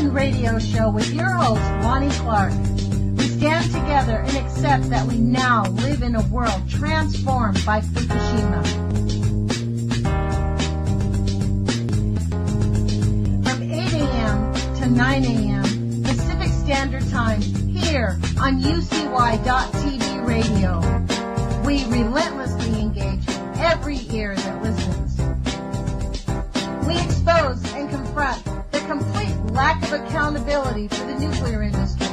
Fission radio show with your host, Lonnie Clark. We stand together and accept that we now live in a world transformed by Fukushima. From 8 a.m. to 9 a.m. Pacific Standard Time here on UCY.TV radio. We relentlessly engage every ear that listens. We expose and confront the complete lack of accountability for the nuclear industry.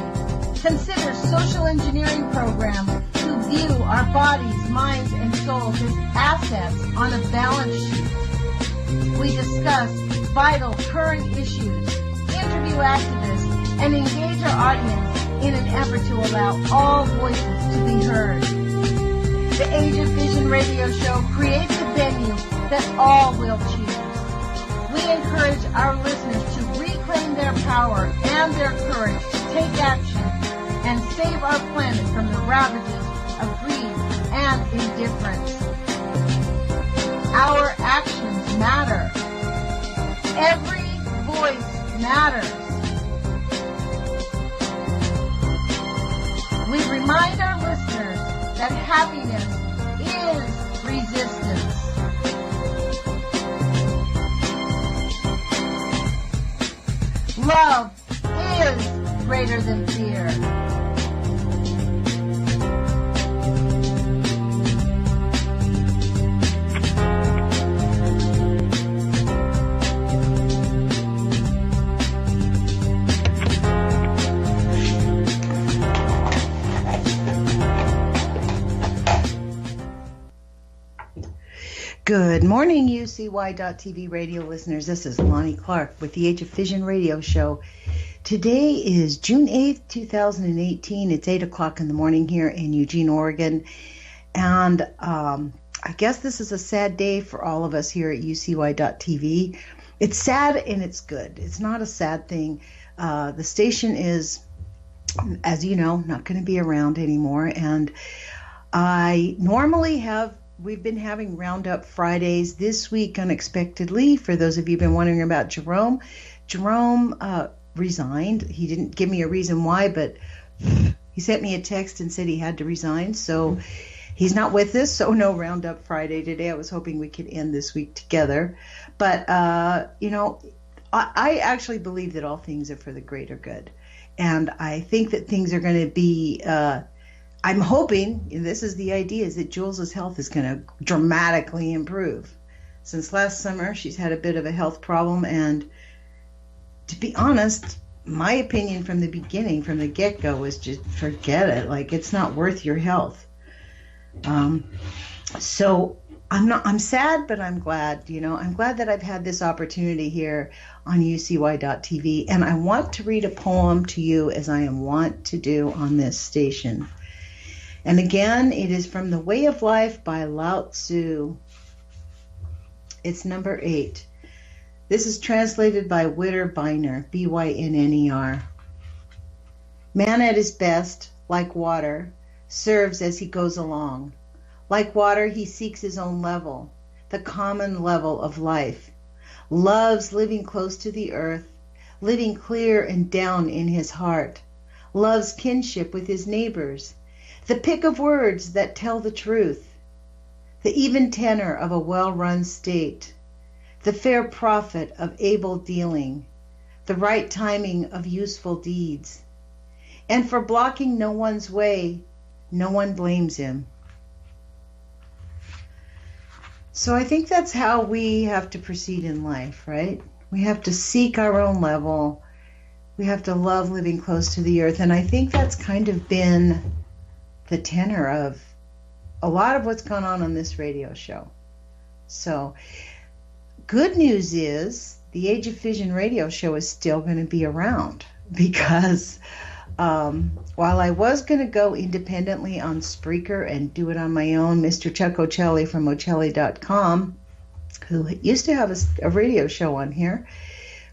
Consider social engineering programs who view our bodies, minds, and souls as assets on a balance sheet. We discuss vital current issues, interview activists, and engage our audience in an effort to allow all voices to be heard. The Age of Vision radio show creates a venue that all will choose. We encourage our listeners to reclaim their power and their courage to take action and save our planet from the ravages of greed and indifference. Our actions matter. Every voice matters. We remind our listeners that happiness is resistance. Love is greater than fear. Good morning, UCY.TV radio listeners. This is Lonnie Clark with the Age of Fission radio show. Today is June 8th, 2018. It's 8 o'clock in the morning here in Eugene, Oregon. And I guess this is a sad day for all of us here at UCY.TV. It's sad and it's good. It's not a sad thing. The station is, as you know, not going to be around anymore. And we've been having Roundup Fridays. This week, unexpectedly, for those of you who've been wondering about Jerome resigned. He didn't give me a reason why, but he sent me a text and said he had to resign. So he's not with us, so no Roundup Friday today. I was hoping we could end this week together. But, I actually believe that all things are for the greater good. And I think that things are going to be... I'm hoping, and this is the idea, is that Jules's health is going to dramatically improve. Since last summer, she's had a bit of a health problem, and to be honest, my opinion from the beginning, from the get-go, was just forget it. Like, it's not worth your health. So I'm sad, but I'm glad. I'm glad that I've had this opportunity here on UCY.TV, and I want to read a poem to you, as I am wont to do on this station. And again, it is from The Way of Life by Lao Tzu. It's number 8. This is translated by Witter Bynner, Bynner. Man at his best, like water, serves as he goes along. Like water, he seeks his own level, the common level of life. Loves living close to the earth, living clear and down in his heart. Loves kinship with his neighbors, the pick of words that tell the truth, the even tenor of a well-run state, the fair profit of able dealing, the right timing of useful deeds. And for blocking no one's way, no one blames him. So I think that's how we have to proceed in life, right? We have to seek our own level. We have to love living close to the earth. And I think that's kind of been the tenor of a lot of what's gone on this radio show. So, good news is the Age of Fission radio show is still going to be around, because while I was going to go independently on Spreaker and do it on my own, Mr. Chuck Ocelli from Ocelli.com, who used to have a radio show on here,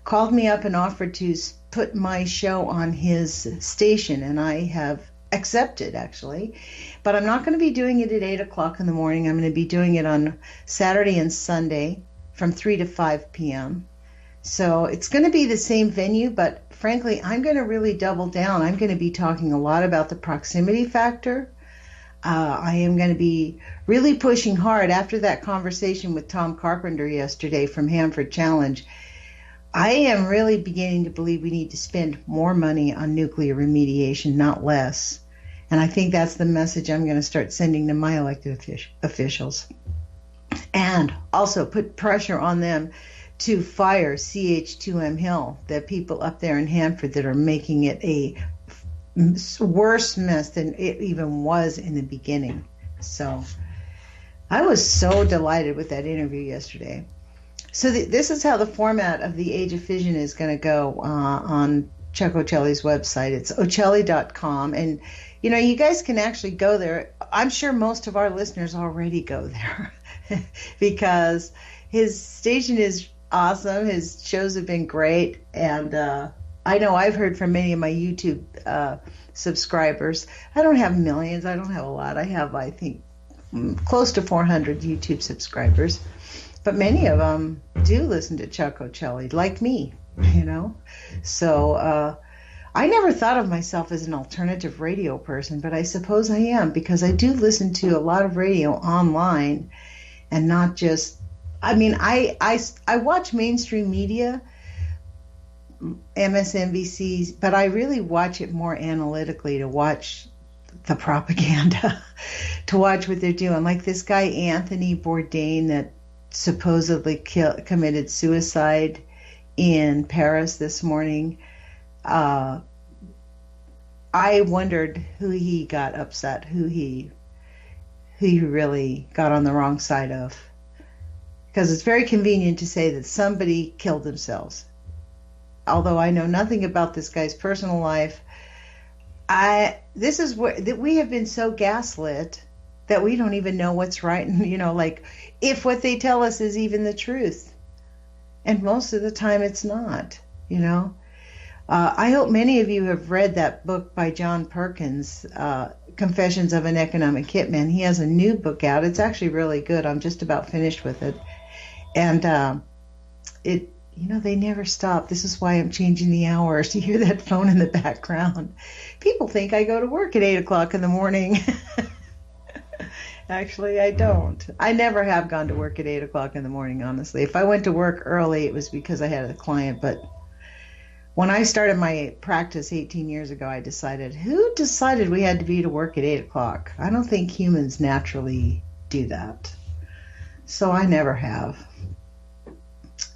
called me up and offered to put my show on his station, and I have accepted, actually, but I'm not going to be doing it at 8 o'clock in the morning. I'm going to be doing it on Saturday and Sunday from 3 to 5 p.m. So it's going to be the same venue, but frankly, I'm going to really double down. I'm going to be talking a lot about the proximity factor. I am going to be really pushing hard after that conversation with Tom Carpenter yesterday from Hanford Challenge. I am really beginning to believe we need to spend more money on nuclear remediation, not less. And I think that's the message I'm going to start sending to my elected officials. And also put pressure on them to fire CH2M Hill, the people up there in Hanford that are making it a worse mess than it even was in the beginning. So I was so delighted with that interview yesterday. So this is how the format of the Age of Fission is going to go on Chuck Ocelli's website. It's ocelli.com. And, you know, you guys can actually go there. I'm sure most of our listeners already go there because his station is awesome. His shows have been great. And I know I've heard from many of my YouTube subscribers. I don't have millions. I don't have a lot. I have, I think, close to 400 YouTube subscribers. But many of them do listen to Chuck Ocelli, like me, you know. So I never thought of myself as an alternative radio person, but I suppose I am, because I do listen to a lot of radio online and not just, I mean, I watch mainstream media, MSNBC, but I really watch it more analytically, to watch the propaganda, to watch what they're doing. Like this guy, Anthony Bourdain, that supposedly committed suicide in Paris this morning. I wondered who he got upset, who he really got on the wrong side of. Because it's very convenient to say that somebody killed themselves. Although I know nothing about this guy's personal life, this is where that we have been so gaslit that we don't even know what's right, and you know, like if what they tell us is even the truth, and most of the time it's not. You know, I hope many of you have read that book by John Perkins, Confessions of an Economic Hitman. He has a new book out. It's actually really good. I'm just about finished with it, and it. You know, they never stop. This is why I'm changing the hours. You hear that phone in the background. People think I go to work at 8 o'clock in the morning. Actually, I don't. I never have gone to work at 8 o'clock in the morning, honestly. If I went to work early, it was because I had a client. But when I started my practice 18 years ago, I decided, who decided we had to be to work at 8 o'clock? I don't think humans naturally do that. So I never have.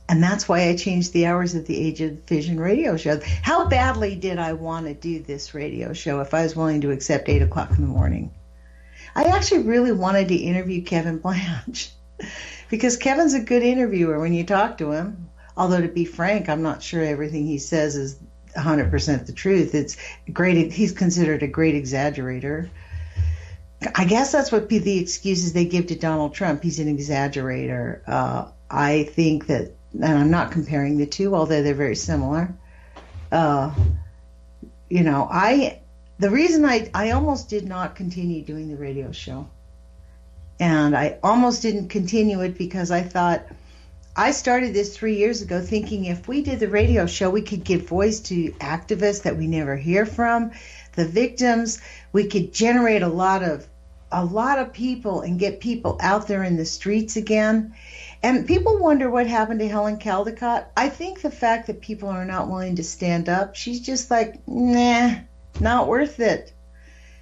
And that's why I changed the hours of the Age of Fission radio show. How badly did I want to do this radio show if I was willing to accept 8 o'clock in the morning? I actually really wanted to interview Kevin Blanche because Kevin's a good interviewer when you talk to him. Although, to be frank, I'm not sure everything he says is 100% the truth. It's great. He's considered a great exaggerator. I guess that's what the excuses they give to Donald Trump. He's an exaggerator. I think that, and I'm not comparing the two, although they're very similar. You know, the reason I almost did not continue doing the radio show, and I almost didn't continue it because I thought, I started this 3 years ago thinking if we did the radio show, we could give voice to activists that we never hear from, the victims. We could generate a lot of people and get people out there in the streets again. And people wonder what happened to Helen Caldicott. I think the fact that people are not willing to stand up, she's just like, nah, not worth it.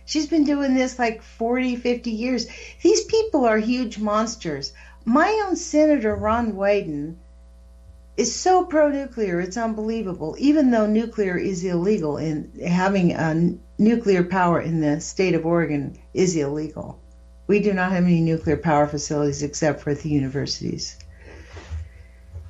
She's been doing this like 40, 50 years. These people are huge monsters. My own Senator Ron Wyden is so pro-nuclear, it's unbelievable, even though nuclear is illegal, and having nuclear power in the state of Oregon is illegal. We do not have any nuclear power facilities except for at the universities.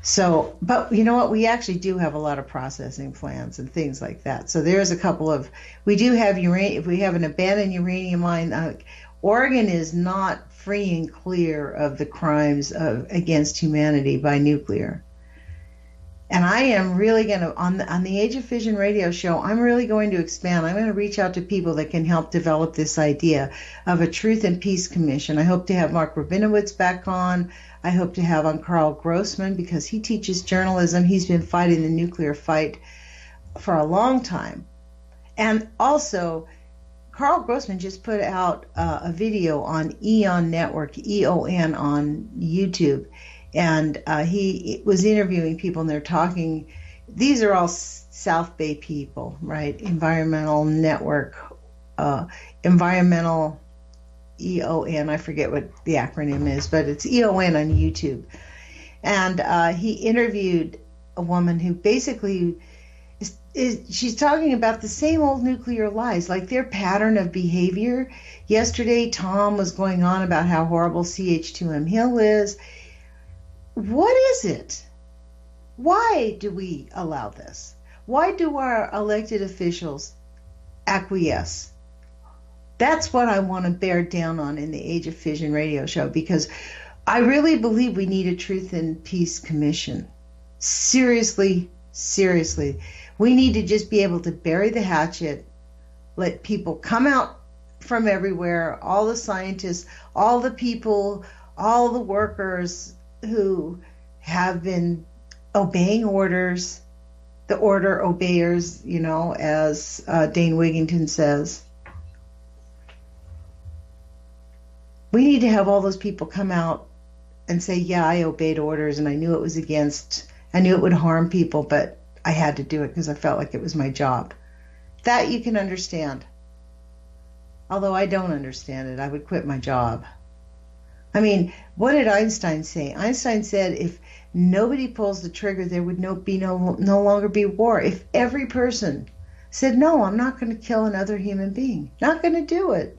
So, but you know what? We actually do have a lot of processing plants and things like that. So there's a couple of, we do have uranium, if we have an abandoned uranium mine, Oregon is not free and clear of the crimes against humanity by nuclear. And I am really going to, on the Age of Fission radio show, I'm really going to expand. I'm going to reach out to people that can help develop this idea of a Truth and Peace Commission. I hope to have Mark Rabinowitz back on. I hope to have on Carl Grossman because he teaches journalism. He's been fighting the nuclear fight for a long time. And also, Carl Grossman just put out a video on Eon Network, EON, on YouTube. And he was interviewing people, and they're talking. These are all South Bay people, right? Environmental Network, Environmental EON. I forget what the acronym is, but it's EON on YouTube. And he interviewed a woman who basically she's talking about the same old nuclear lies, like their pattern of behavior. Yesterday, Tom was going on about how horrible CH2M Hill is. What is it? Why do we allow this? Why do our elected officials acquiesce? That's what I want to bear down on in the Age of Fission radio show, because I really believe we need a Truth and Peace Commission. Seriously, seriously. We need to just be able to bury the hatchet, let people come out from everywhere, all the scientists, all the people, all the workers who have been obeying orders, the order obeyers, you know, as Dane Wigington says. We need to have all those people come out and say, yeah, I obeyed orders and I knew it would harm people, but I had to do it because I felt like it was my job. That you can understand. Although I don't understand it, I would quit my job. I mean, what did Einstein say? Einstein said if nobody pulls the trigger, there would no longer be war. If every person said, no, I'm not going to kill another human being, not going to do it,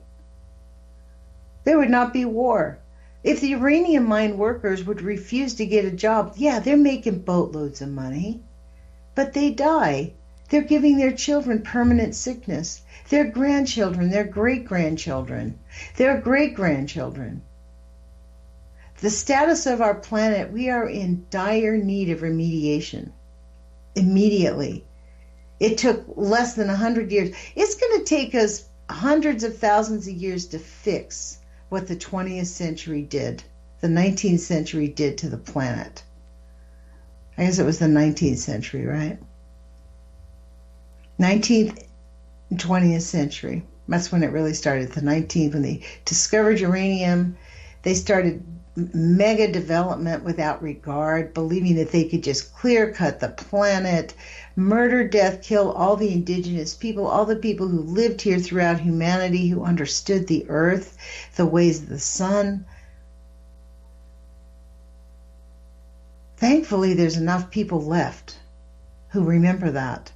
there would not be war. If the uranium mine workers would refuse to get a job, yeah, they're making boatloads of money, but they die. They're giving their children permanent sickness, their grandchildren, their great-grandchildren, their great-grandchildren. The status of our planet, we are in dire need of remediation immediately. It took less than 100 years. It's going to take us hundreds of thousands of years to fix what the 20th century did, the 19th century did to the planet. I guess it was the 19th century, right? 19th and 20th century. That's when it really started, the 19th, when they discovered uranium. They started mega development without regard, believing that they could just clear cut the planet, murder, death, kill all the indigenous people, all the people who lived here throughout humanity, who understood the earth, the ways of the sun. Thankfully, there's enough people left who remember that.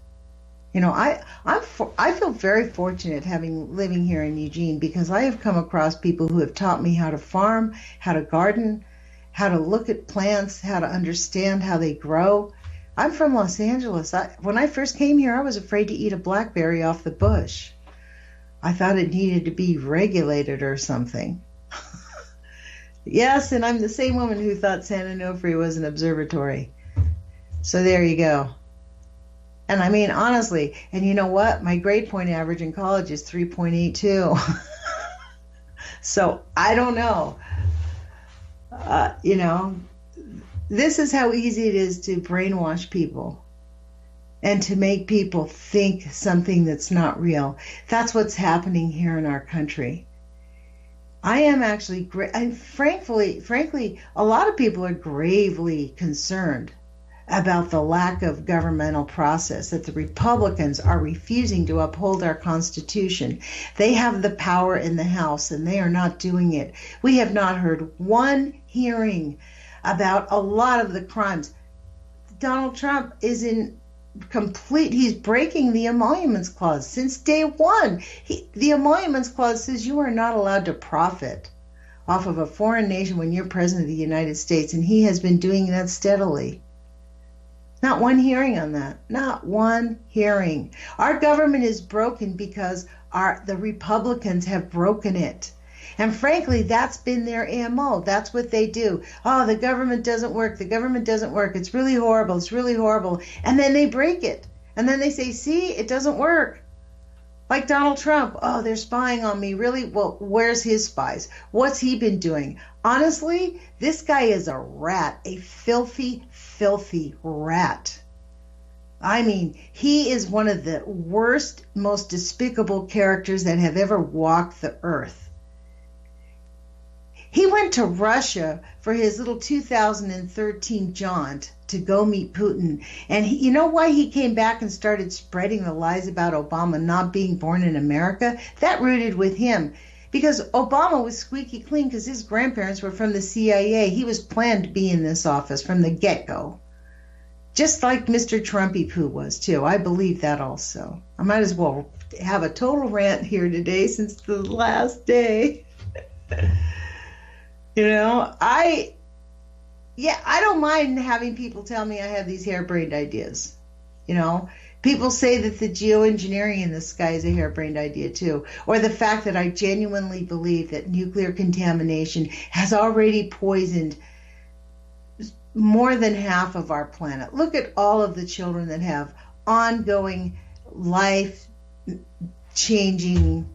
You know, I feel very fortunate living here in Eugene, because I have come across people who have taught me how to farm, how to garden, how to look at plants, how to understand how they grow. I'm from Los Angeles. When I first came here, I was afraid to eat a blackberry off the bush. I thought it needed to be regulated or something. Yes, and I'm the same woman who thought San Onofre was an observatory. So there you go. And I mean, honestly, and you know what? My grade point average in college is 3.82. So I don't know. You know, this is how easy it is to brainwash people and to make people think something that's not real. That's what's happening here in our country. I am actually, frankly, a lot of people are gravely concerned about the lack of governmental process, that the Republicans are refusing to uphold our Constitution. They have the power in the House, and they are not doing it. We have not heard one hearing about a lot of the crimes. Donald Trump is he's breaking the Emoluments Clause since day one. The Emoluments Clause says you are not allowed to profit off of a foreign nation when you're president of the United States, and he has been doing that steadily. Not one hearing on that. Not one hearing. Our government is broken because the Republicans have broken it. And frankly, that's been their MO. That's what they do. Oh, the government doesn't work. The government doesn't work. It's really horrible. It's really horrible. And then they break it. And then they say, see, it doesn't work. Like Donald Trump. Oh, they're spying on me. Really? Well, where's his spies? What's he been doing? Honestly, this guy is a rat. A filthy, filthy rat. I mean, he is one of the worst, most despicable characters that have ever walked the earth. He went to Russia for his little 2013 jaunt to go meet Putin. And you know why he came back and started spreading the lies about Obama not being born in America? That rooted with him. Because Obama was squeaky clean because his grandparents were from the CIA. He was planned to be in this office from the get-go. Just like Mr. Trumpy Poo was, too. I believe that also. I might as well have a total rant here today since the last day. You know, I don't mind having people tell me I have these harebrained ideas. You know, people say that the geoengineering in the sky is a harebrained idea, too. Or the fact that I genuinely believe that nuclear contamination has already poisoned more than half of our planet. Look at all of the children that have ongoing life-changing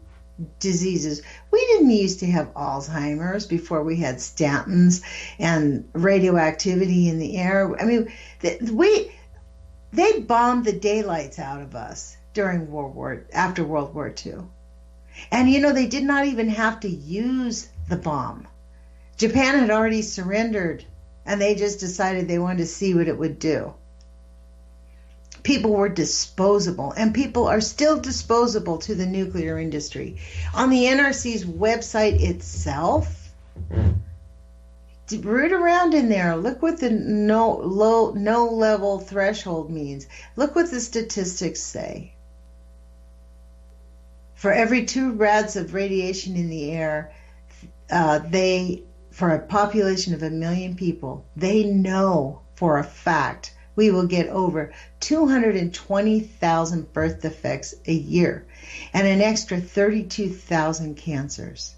diseases. We didn't used to have Alzheimer's before we had statins and radioactivity in the air. I mean, they bombed the daylights out of us after World War II. And you know, they did not even have to use the bomb. Japan had already surrendered, and they just decided they wanted to see what it would do. People were disposable, and people are still disposable to the nuclear industry. On the NRC's website itself, root around in there. Look what the no level threshold means. Look what the statistics say. For every 2 rads of radiation in the air, for a population of 1 million people, they know for a fact we will get over 220,000 birth defects a year and an extra 32,000 cancers.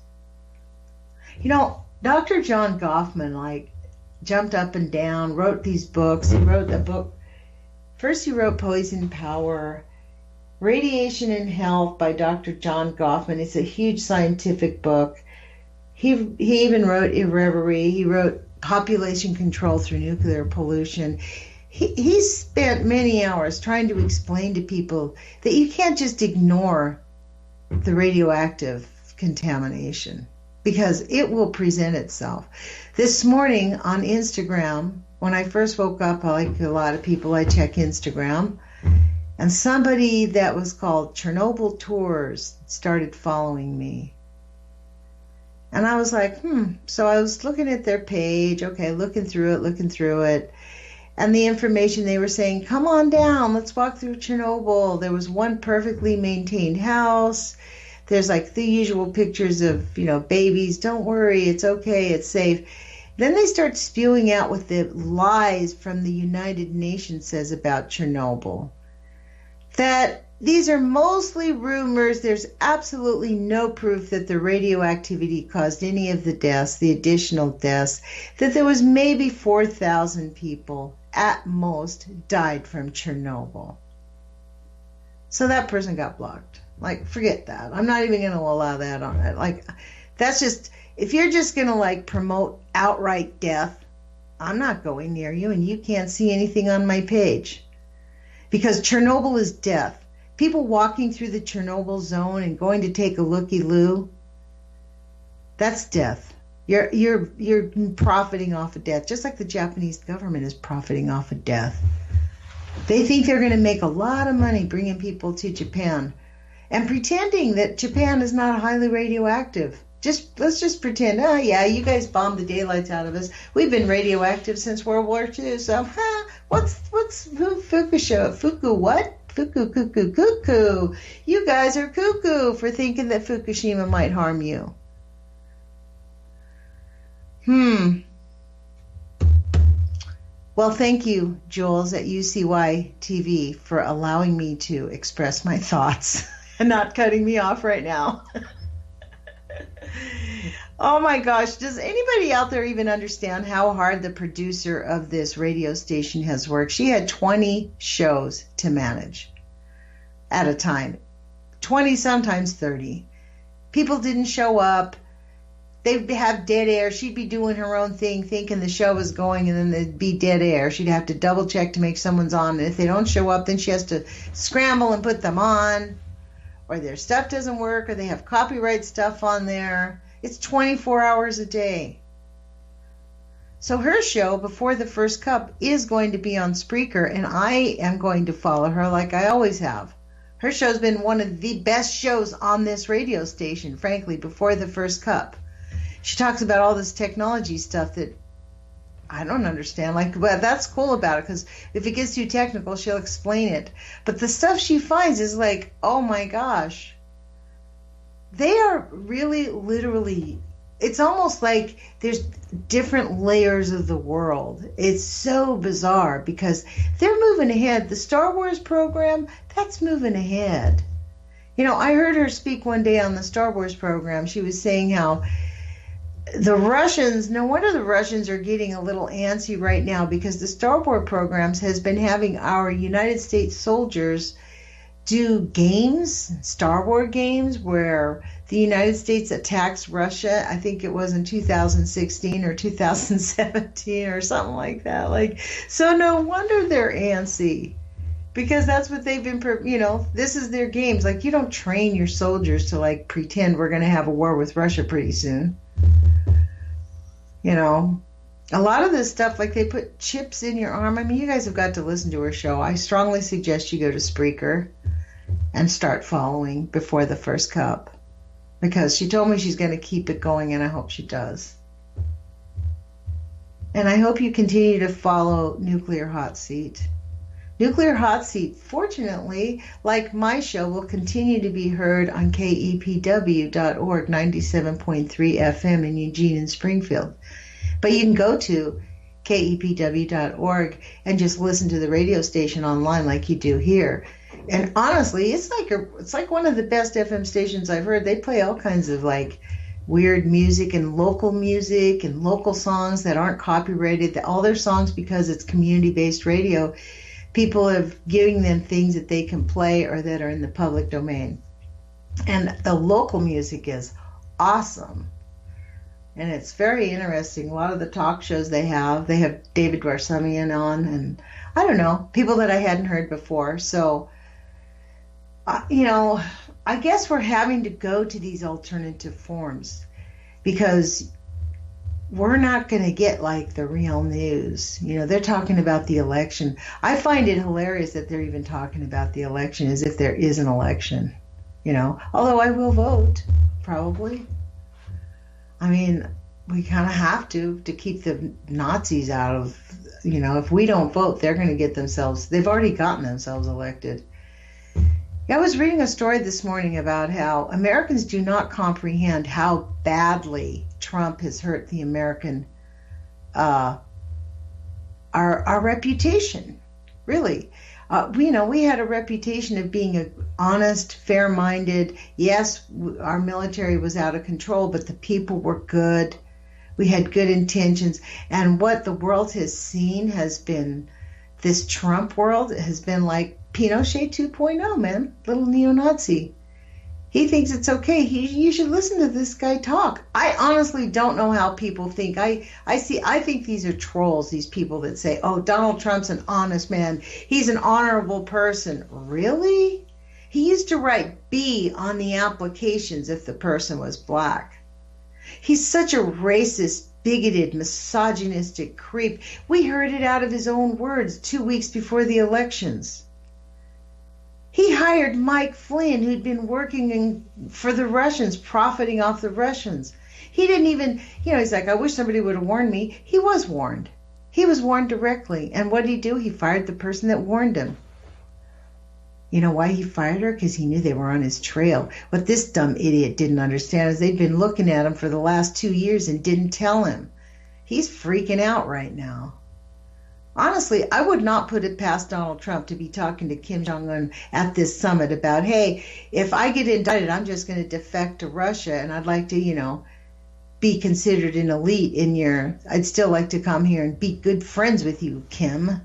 You know, Dr. John Goffman jumped up and down, wrote these books. He wrote a book. First he wrote Poison Power, Radiation and Health by Dr. John Goffman. It's a huge scientific book. He even wrote Irreverie. He wrote Population Control Through Nuclear Pollution. He spent many hours trying to explain to people that you can't just ignore the radioactive contamination because it will present itself. This morning on Instagram, when I first woke up, like a lot of people, I check Instagram, and somebody that was called Chernobyl Tours started following me. And I was like, So I was looking at their page, okay, looking through it. And the information they were saying, come on down, let's walk through Chernobyl. There was one perfectly maintained house. There's like the usual pictures of, babies. Don't worry, it's okay, it's safe. Then they start spewing out what the lies from the United Nations says about Chernobyl. That these are mostly rumors. There's absolutely no proof that the radioactivity caused any of the deaths, the additional deaths, that there was maybe 4,000 people at most died from Chernobyl. So that person got blocked. Forget that. I'm not even going to allow that on it. That's just, if you're just going to promote outright death, I'm not going near you and you can't see anything on my page. Because Chernobyl is death. People walking through the Chernobyl zone and going to take a looky-loo, that's death. You're profiting off of death, just like the Japanese government is profiting off of death. They think they're going to make a lot of money bringing people to Japan and pretending that Japan is not highly radioactive. Let's just pretend, oh yeah, you guys bombed the daylights out of us. We've been radioactive since World War II, so what's Fukusho? Fuku what? Fuku cuckoo cuckoo. You guys are cuckoo for thinking that Fukushima might harm you. Well, thank you, Jules, at UCY TV for allowing me to express my thoughts and not cutting me off right now. Oh my gosh, does anybody out there even understand how hard the producer of this radio station has worked? She had 20 shows to manage at a time, 20, sometimes 30. People didn't show up. They'd have dead air. She'd be doing her own thing, thinking the show was going, and then there'd be dead air. She'd have to double check to make someone's on. And if they don't show up, then she has to scramble and put them on, or their stuff doesn't work, or they have copyright stuff on there. It's 24 hours a day. So her show, Before the First Cup, is going to be on Spreaker, and I am going to follow her like I always have. Her show's been one of the best shows on this radio station, frankly, Before the First Cup. She talks about all this technology stuff that I don't understand. But that's cool about it, because if it gets too technical, she'll explain it. But the stuff she finds is like, oh my gosh. They are really, literally, it's almost like there's different layers of the world. It's so bizarre because they're moving ahead. The Star Wars program, that's moving ahead. You know, I heard her speak one day on the Star Wars program. She was saying how the Russians, no wonder the Russians are getting a little antsy right now, because the Star Wars programs has been having our United States soldiers do games, Star Wars games, where the United States attacks Russia. I think it was in 2016 or 2017 or something like that. So no wonder they're antsy, because that's what they've been, this is their games. You don't train your soldiers to pretend we're going to have a war with Russia pretty soon. A lot of this stuff, they put chips in your arm. I mean, you guys have got to listen to her show. I strongly suggest you go to Spreaker and start following Before the First Cup, because she told me she's going to keep it going, and I hope she does. And I hope you continue to follow Nuclear Hot Seat. Nuclear Hot Seat, fortunately, like my show, will continue to be heard on KEPW.org, 97.3 FM in Eugene and Springfield. But you can go to KEPW.org and just listen to the radio station online like you do here. And honestly, it's like one of the best FM stations I've heard. They play all kinds of weird music and local songs that aren't copyrighted. All their songs, because it's community-based radio, people are giving them things that they can play or that are in the public domain. And the local music is awesome. And it's very interesting. A lot of the talk shows they have David Barsamian on, and I don't know, people that I hadn't heard before. So, I guess we're having to go to these alternative forms, because we're not going to get the real news. They're talking about the election. I find it hilarious that they're even talking about the election as if there is an election, although I will vote, probably. I mean, we kind of have to keep the Nazis out of, if we don't vote, they're going to get they've already gotten themselves elected. I was reading a story this morning about how Americans do not comprehend how badly Trump has hurt the American, our reputation, really. We had a reputation of being an honest, fair-minded. Yes, our military was out of control, but the people were good. We had good intentions. And what the world has seen has been, this Trump world has been like Pinochet 2.0, man, little neo-Nazi. He thinks it's okay. You should listen to this guy talk. I honestly don't know how people think. I think these are trolls, these people that say, oh, Donald Trump's an honest man. He's an honorable person. Really? He used to write B on the applications if the person was black. He's such a racist, bigoted, misogynistic creep. We heard it out of his own words 2 weeks before the elections. He hired Mike Flynn, who'd been working for the Russians, profiting off the Russians. He didn't even, he's like, I wish somebody would have warned me. He was warned. He was warned directly. And what did he do? He fired the person that warned him. You know why he fired her? Because he knew they were on his trail. What this dumb idiot didn't understand is they'd been looking at him for the last 2 years and didn't tell him. He's freaking out right now. Honestly, I would not put it past Donald Trump to be talking to Kim Jong-un at this summit about, hey, if I get indicted, I'm just going to defect to Russia, and I'd like to, be considered an elite in your, I'd still like to come here and be good friends with you, Kim.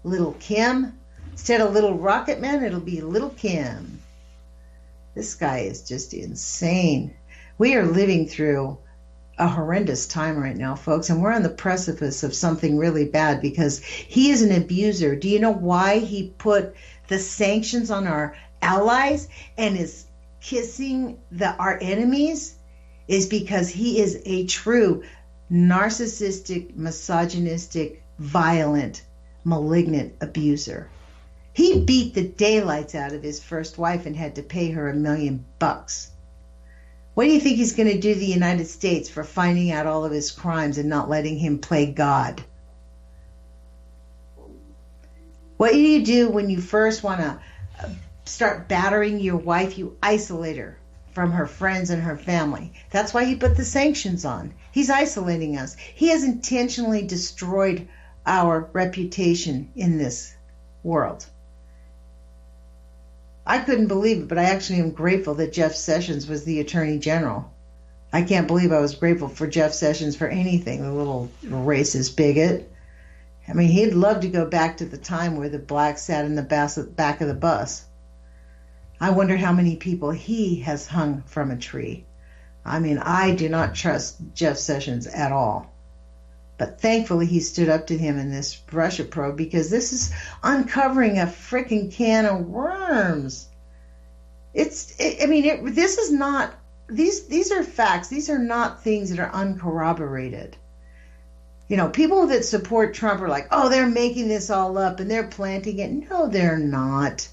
Little Kim. Instead of Little Rocket Man, it'll be Little Kim. This guy is just insane. We are living through a horrendous time right now, folks, and we're on the precipice of something really bad because he is an abuser. Do you know why he put the sanctions on our allies and is kissing our enemies? Is because he is a true narcissistic, misogynistic, violent, malignant abuser. He beat the daylights out of his first wife and had to pay her $1 million. What do you think he's going to do to the United States for finding out all of his crimes and not letting him play God? What do you do when you first want to start battering your wife? You isolate her from her friends and her family. That's why he put the sanctions on. He's isolating us. He has intentionally destroyed our reputation in this world. I couldn't believe it, but I actually am grateful that Jeff Sessions was the Attorney General. I can't believe I was grateful for Jeff Sessions for anything, the little racist bigot. I mean, he'd love to go back to the time where the blacks sat in the back of the bus. I wonder how many people he has hung from a tree. I mean, I do not trust Jeff Sessions at all. But thankfully he stood up to him in this Russia probe because this is uncovering a freaking can of worms. These are facts. These are not things that are uncorroborated. You know, people that support Trump are like, oh, they're making this all up and they're planting it. No, they're not.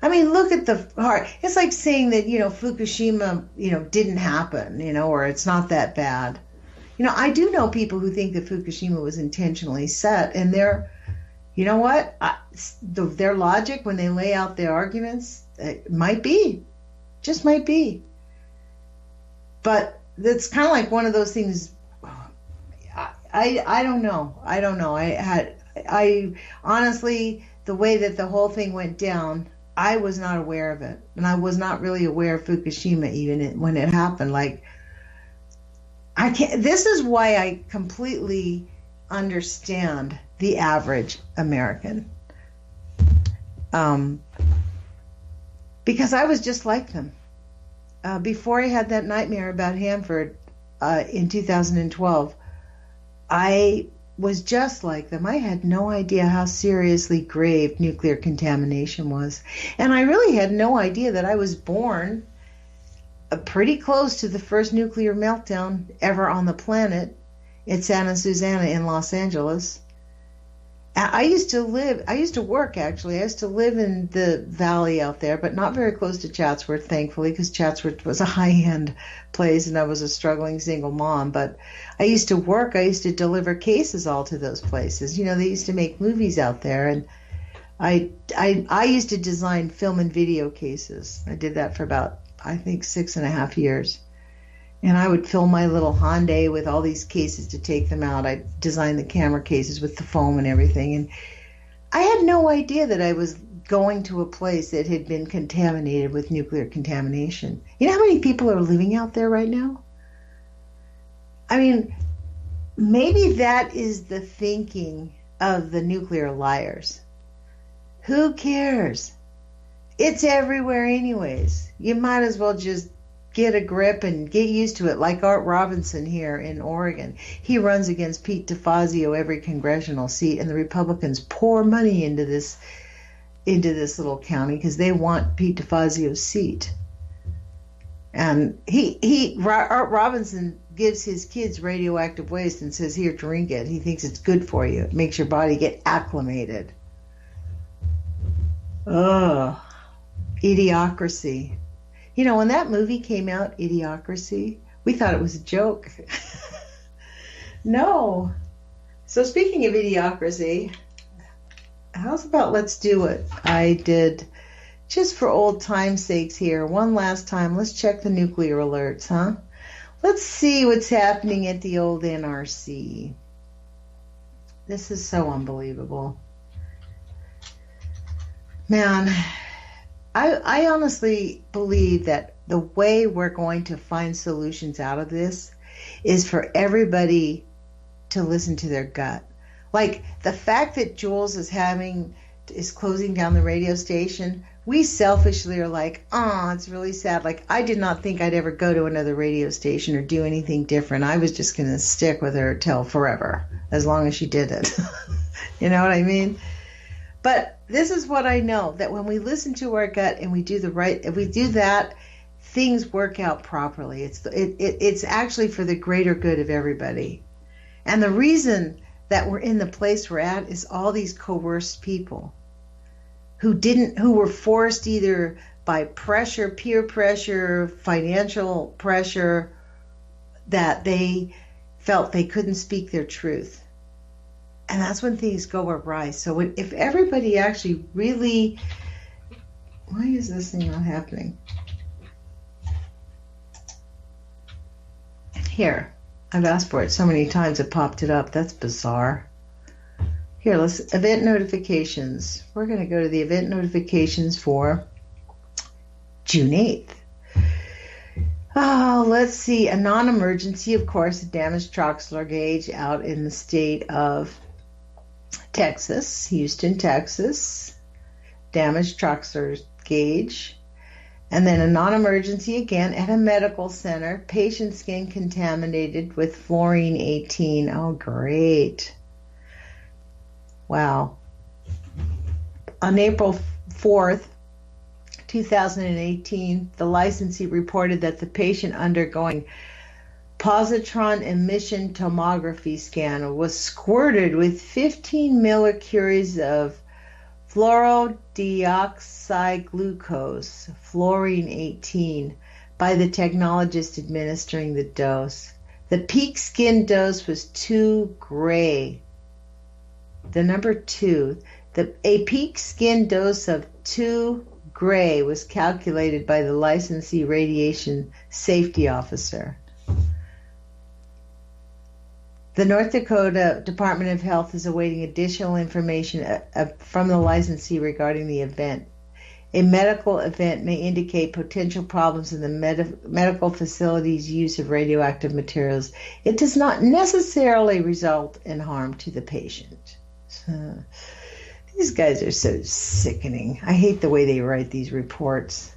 I mean, look at the heart. It's like saying that, Fukushima, didn't happen, or it's not that bad. I do know people who think that Fukushima was intentionally set, and you know what? Their logic when they lay out their arguments, it might be, just might be. But it's kind of like one of those things. I don't know. I honestly, the way that the whole thing went down, I was not aware of it, and I was not really aware of Fukushima even when it happened. Like, I can't. This is why I completely understand the average American, because I was just like them. Before I had that nightmare about Hanford in 2012, I was just like them. I had no idea how seriously grave nuclear contamination was. And I really had no idea that I was born pretty close to the first nuclear meltdown ever on the planet at Santa Susana in Los Angeles. I used to work in the valley out there, but not very close to Chatsworth, thankfully, because Chatsworth was a high-end place and I was a struggling single mom. But I used to deliver cases all to those places. They used to make movies out there, and I used to design film and video cases. I did that for about, I think, 6.5 years. And I would fill my little Hyundai with all these cases to take them out. I designed the camera cases with the foam and everything. And I had no idea that I was going to a place that had been contaminated with nuclear contamination. You know how many people are living out there right now? I mean, maybe that is the thinking of the nuclear liars. Who cares? It's everywhere anyways. You might as well just get a grip and get used to it, like Art Robinson here in Oregon. He runs against Pete DeFazio every congressional seat, and the Republicans pour money into this little county because they want Pete DeFazio's seat. And Art Robinson gives his kids radioactive waste and says, here, drink it. He thinks it's good for you. It makes your body get acclimated. Ugh. Idiocracy. When that movie came out, Idiocracy, we thought it was a joke. No. So speaking of Idiocracy, how's about let's do it? I did, just for old time's sakes here, one last time, let's check the nuclear alerts, huh? Let's see what's happening at the old NRC. This is so unbelievable. Man, I honestly believe that the way we're going to find solutions out of this is for everybody to listen to their gut. Like the fact that Jules is closing down the radio station, we selfishly are like, oh, it's really sad. Like, I did not think I'd ever go to another radio station or do anything different. I was just going to stick with her till forever, as long as she did it. You know what I mean? But this is what I know, that when we listen to our gut and we do if we do that, things work out properly. It's actually for the greater good of everybody. And the reason that we're in the place we're at is all these coerced people who were forced either by pressure, peer pressure, financial pressure, that they felt they couldn't speak their truth. And that's when things go awry. So if everybody actually really, why is this thing not happening? Here, I've asked for it so many times it popped it up. That's bizarre. Here, event notifications. We're going to go to the event notifications for June 8th. Oh, let's see. A non-emergency, of course, a damaged troxler gauge out in the state of Texas, Houston, Texas. Damaged troxler gauge. And then a non-emergency again at a medical center. Patient skin contaminated with fluorine 18. Oh, great. Wow. On April 4th, 2018, the licensee reported that the patient undergoing positron emission tomography scan was squirted with 15 millicuries of fluorodeoxyglucose, fluorine 18, by the technologist administering the dose. The peak skin dose was 2 gray. The number 2, a peak skin dose of 2 gray was calculated by the licensee radiation safety officer. The North Dakota Department of Health is awaiting additional information from the licensee regarding the event. A medical event may indicate potential problems in the medical facility's use of radioactive materials. It does not necessarily result in harm to the patient. These guys are so sickening. I hate the way they write these reports.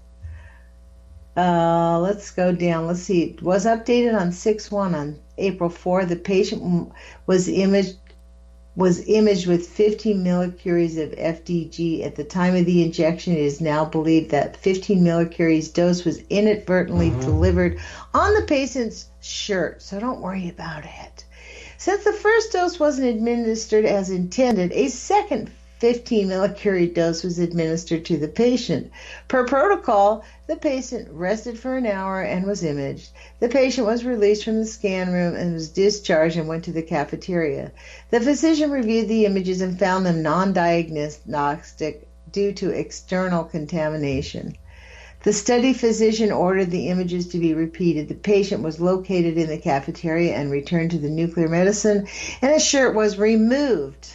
Let's go down. Let's see. It was updated on 6/1 on April 4. The patient was imaged with 15 millicuries of FDG. At the time of the injection, it is now believed that 15 millicuries dose was inadvertently delivered on the patient's shirt. So don't worry about it. Since the first dose wasn't administered as intended, a second 15 millicurie dose was administered to the patient. Per protocol, the patient rested for an hour and was imaged. The patient was released from the scan room and was discharged and went to the cafeteria. The physician reviewed the images and found them non-diagnostic due to external contamination. The study physician ordered the images to be repeated. The patient was located in the cafeteria and returned to the nuclear medicine, and his shirt was removed.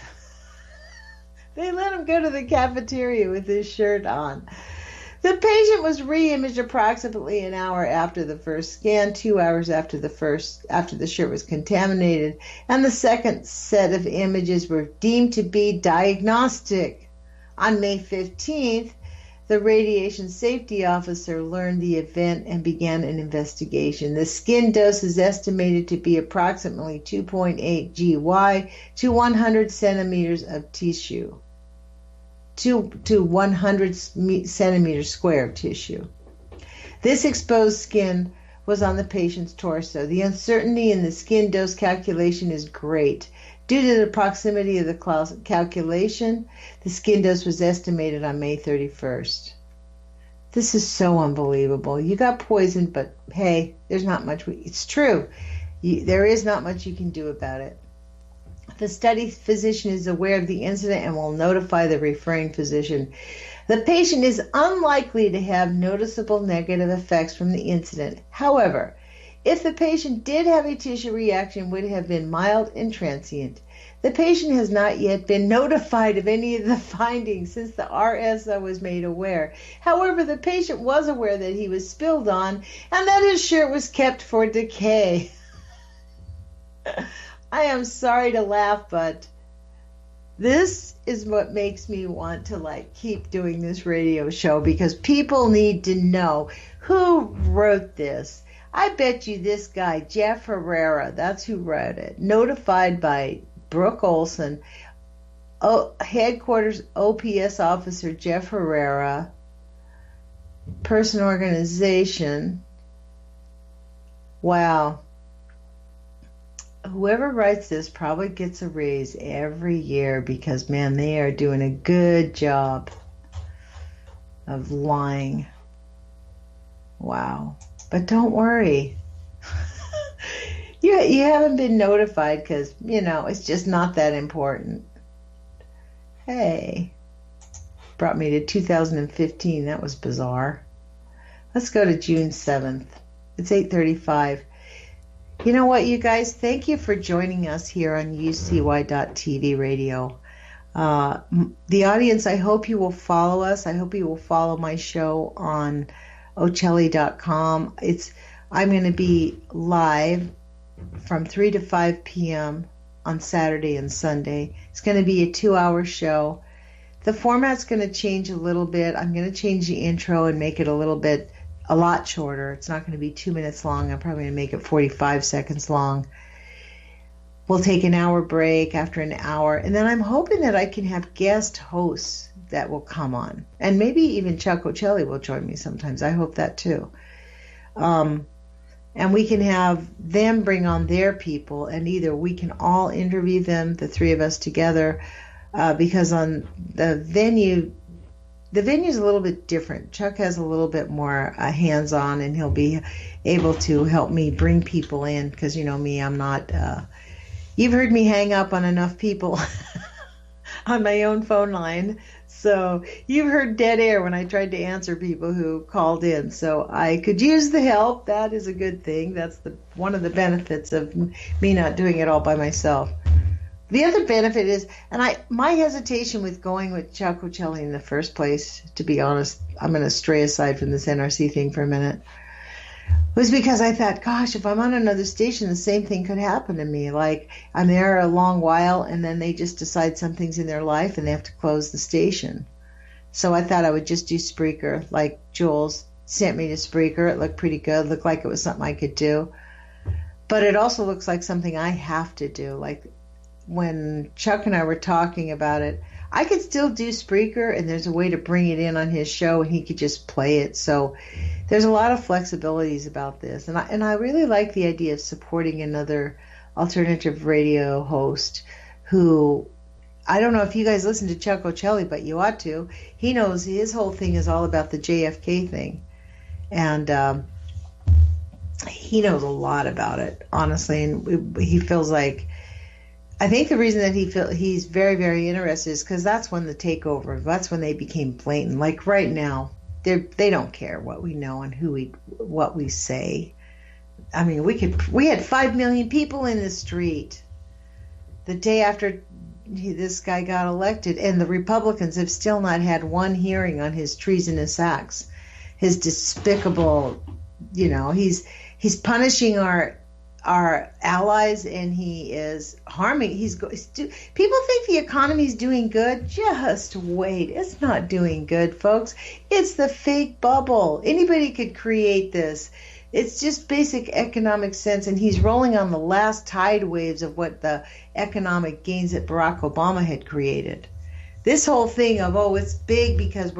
They let him go to the cafeteria with his shirt on. The patient was re-imaged approximately an hour after the first scan, 2 hours after the shirt was contaminated, and the second set of images were deemed to be diagnostic. On May 15th, the radiation safety officer learned the event and began an investigation. The skin dose is estimated to be approximately 2.8 GY to 100 centimeters of tissue, to 100 centimeters square of tissue. This exposed skin was on the patient's torso. The uncertainty in the skin dose calculation is great. Due to the proximity of the calculation, the skin dose was estimated on May 31st. This is so unbelievable. You got poisoned, but hey, there's not much. It's true. There is not much you can do about it. The study physician is aware of the incident and will notify the referring physician. The patient is unlikely to have noticeable negative effects from the incident. However, if the patient did have a tissue reaction, it would have been mild and transient. The patient has not yet been notified of any of the findings since the RSO was made aware. However, the patient was aware that he was spilled on and that his shirt was kept for decay. I am sorry to laugh, but this is what makes me want to keep doing this radio show, because people need to know who wrote this. I bet you this guy, Jeff Herrera, that's who wrote it. Notified by Brooke Olson, headquarters OPS officer Jeff Herrera, person organization. Wow. Whoever writes this probably gets a raise every year, because, man, they are doing a good job of lying. Wow. But don't worry. You haven't been notified because, it's just not that important. Hey. Brought me to 2015. That was bizarre. Let's go to June 7th. It's 8:35. You know what, you guys? Thank you for joining us here on UCY.TV radio. The audience, I hope you will follow us. I hope you will follow my show on Ocelli.com. I'm going to be live from 3 to 5 p.m. on Saturday and Sunday. It's going to be a 2-hour show. The format's going to change a little bit. I'm going to change the intro and make it a lot shorter. It's not going to be 2 minutes long. I'm probably going to make it 45 seconds long. We'll take an hour break after an hour, and then I'm hoping that I can have guest hosts that will come on, and maybe even Chuck Ocelli will join me sometimes. I hope that too. And we can have them bring on their people, and either we can all interview them, the three of us together, because on the venue is a little bit different. Chuck has a little bit more hands-on, and he'll be able to help me bring people in, because you know me, I'm not... you've heard me hang up on enough people on my own phone line. So you've heard dead air when I tried to answer people who called in. So I could use the help. That is a good thing. That's one of the benefits of me not doing it all by myself. The other benefit is, and my hesitation with going with Chuck Ocelli in the first place, to be honest, I'm going to stray aside from this NRC thing for a minute, was because I thought, gosh, if I'm on another station, the same thing could happen to me. Like, I'm there a long while, and then they just decide something's in their life, and they have to close the station. So I thought I would just do Spreaker, like Jules sent me to Spreaker. It looked pretty good. It looked like it was something I could do. But it also looks like something I have to do. Like, when Chuck and I were talking about it, I could still do Spreaker, and there's a way to bring it in on his show, and he could just play it. So there's a lot of flexibilities about this. And I really like the idea of supporting another alternative radio host who, I don't know if you guys listen to Chuck Ocelli, but you ought to. He knows his whole thing is all about the JFK thing. And he knows a lot about it, honestly. And he feels like, I think the reason that he's very, very interested is because that's when the takeover, that's when they became blatant. Like right now, they don't care what we know and what we say. I mean, we had 5 million people in the street the day after this guy got elected, and the Republicans have still not had one hearing on his treasonous acts, his despicable, he's punishing our allies, and he is harming. People think the economy's doing good. Just wait. It's not doing good, folks. It's the fake bubble. Anybody could create this. It's just basic economic sense, and he's rolling on the last tide waves of what the economic gains that Barack Obama had created. This whole thing of, it's big because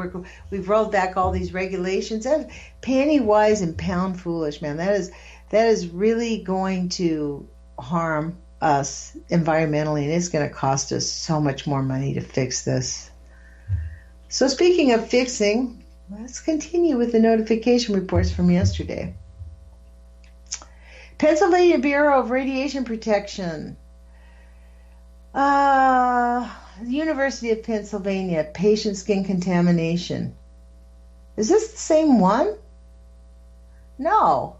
we've rolled back all these regulations. That's penny wise and pound foolish, man. That is really going to harm us environmentally, and it's going to cost us so much more money to fix this. So speaking of fixing, let's continue with the notification reports from yesterday. Pennsylvania Bureau of Radiation Protection. University of Pennsylvania, patient skin contamination. Is this the same one? No.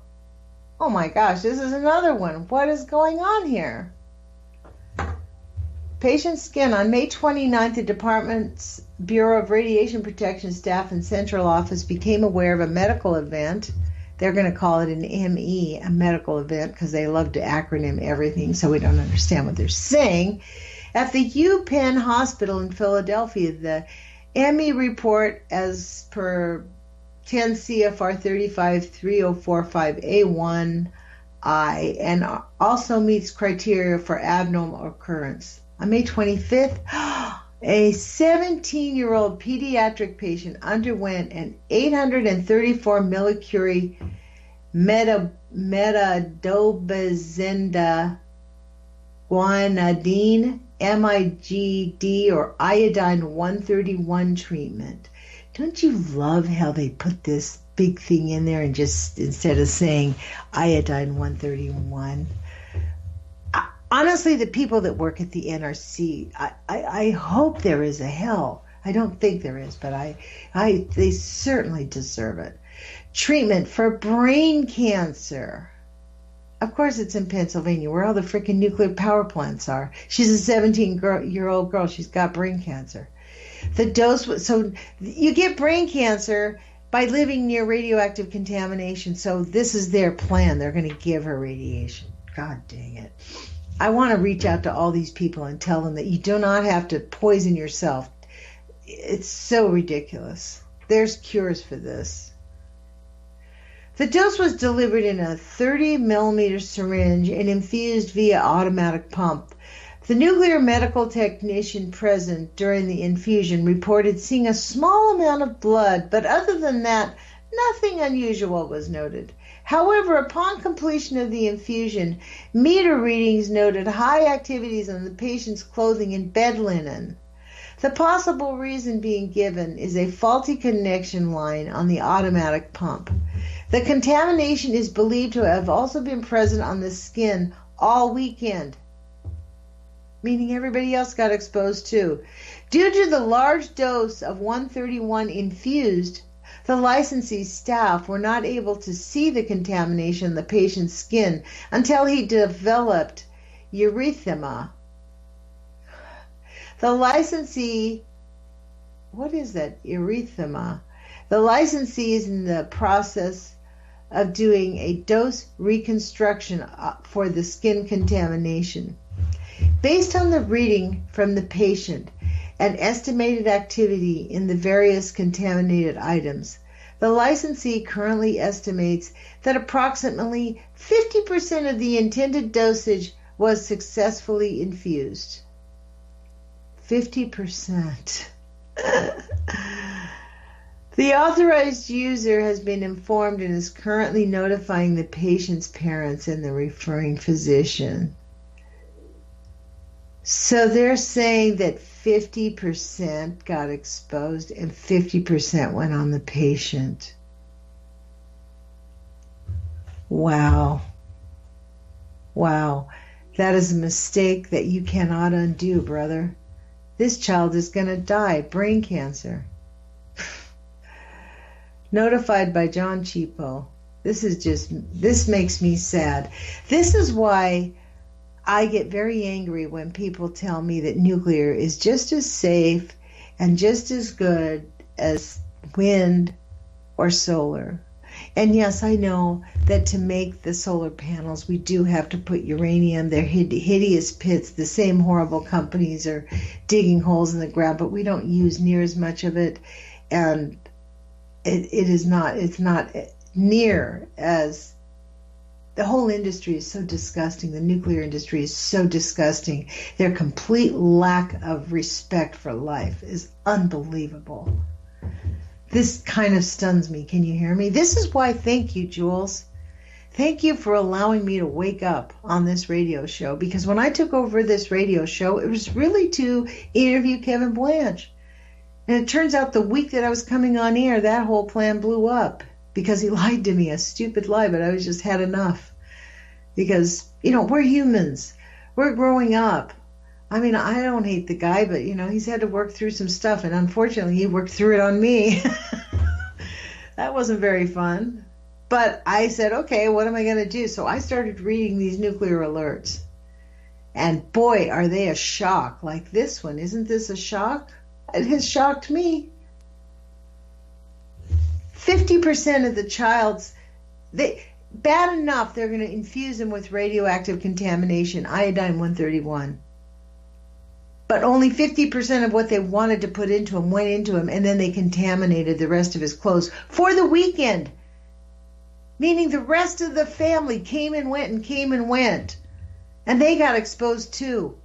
Oh my gosh, this is another one. What is going on here? Patient skin. On May 29th, the Department's Bureau of Radiation Protection staff and central office became aware of a medical event They're going to call it an ME, a medical event, because they love to acronym everything, so we don't understand what they're saying. At the UPenn Hospital in Philadelphia, the ME report, as per 10 CFR 35-3045A1I, and also meets criteria for abnormal occurrence. On May 25th, a 17-year-old pediatric patient underwent an 834 millicurie metadobazenda guanidine MIGD or iodine 131 treatment. Don't you love how they put this big thing in there and just instead of saying iodine 131? Honestly, the people that work at the NRC, I hope there is a hell. I don't think there is, but they certainly deserve it. Treatment for brain cancer. Of course, it's in Pennsylvania, where all the freaking nuclear power plants are. She's a 17-year-old girl. She's got brain cancer. The dose was, so you get brain cancer by living near radioactive contamination. So this is their plan. They're going to give her radiation. God dang it. I want to reach out to all these people and tell them that you do not have to poison yourself. It's so ridiculous. There's cures for this. The dose was delivered in a 30-millimeter syringe and infused via automatic pump. The nuclear medical technician present during the infusion reported seeing a small amount of blood, but other than that, nothing unusual was noted. However, upon completion of the infusion, meter readings noted high activities on the patient's clothing and bed linen. The possible reason being given is a faulty connection line on the automatic pump. The contamination is believed to have also been present on the skin all weekend, meaning everybody else got exposed too. Due to the large dose of 131 infused, the licensee's staff were not able to see the contamination in the patient's skin until he developed erythema. The licensee, what is that, erythema? The licensee is in the process of doing a dose reconstruction for the skin contamination. Based on the reading from the patient and estimated activity in the various contaminated items, the licensee currently estimates that approximately 50% of the intended dosage was successfully infused. 50%. The authorized user has been informed and is currently notifying the patient's parents and the referring physician. So they're saying that 50% got exposed and 50% went on the patient. Wow. Wow. That is a mistake that you cannot undo, brother. This child is going to die. Brain cancer. Notified by John Cheapo. This makes me sad. This is why I get very angry when people tell me that nuclear is just as safe and just as good as wind or solar. And yes, I know that to make the solar panels, we do have to put uranium. They're hideous pits. The same horrible companies are digging holes in the ground, but we don't use near as much of it. And it's not near as, the whole industry is so disgusting. The nuclear industry is so disgusting. Their complete lack of respect for life is unbelievable. This kind of stuns me. Can you hear me? This is why, thank you, Jules. Thank you for allowing me to wake up on this radio show, because when I took over this radio show, it was really to interview Kevin Blanche. And it turns out the week that I was coming on air, that whole plan blew up because he lied to me, a stupid lie, but I was just had enough. Because, we're humans. We're growing up. I mean, I don't hate the guy, but, he's had to work through some stuff, and unfortunately, he worked through it on me. That wasn't very fun. But I said, okay, what am I going to do? So I started reading these nuclear alerts. And boy, are they a shock. Like this one. Isn't this a shock? It has shocked me. 50% of the child's Bad enough they're going to infuse them with radioactive contamination, iodine-131. But only 50% of what they wanted to put into him went into him, and then they contaminated the rest of his clothes for the weekend. Meaning the rest of the family came and went and came and went. And they got exposed too.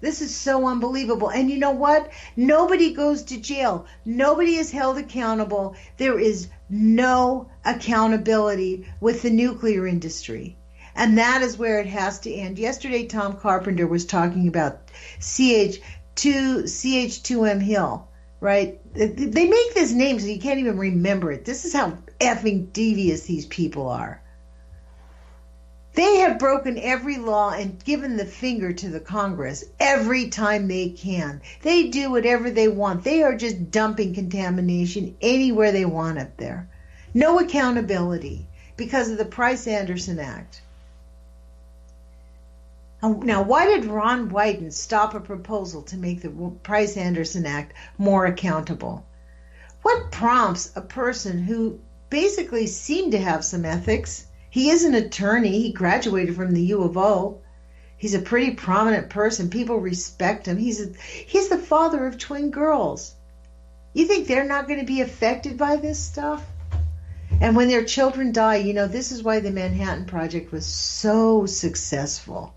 This is so unbelievable. And you know what? Nobody goes to jail. Nobody is held accountable. There is no accountability with the nuclear industry. And that is where it has to end. Yesterday, Tom Carpenter was talking about CH2M Hill, right? They make this name so you can't even remember it. This is how effing devious these people are. They have broken every law and given the finger to the Congress every time they can. They do whatever they want. They are just dumping contamination anywhere they want up there. No accountability because of the Price-Anderson Act. Now, why did Ron Wyden stop a proposal to make the Price-Anderson Act more accountable? What prompts a person who basically seemed to have some ethics? He is an attorney. He graduated from the U of O. He's a pretty prominent person. People respect him. He's the father of twin girls. You think they're not going to be affected by this stuff? And when their children die, you know, this is why the Manhattan Project was so successful.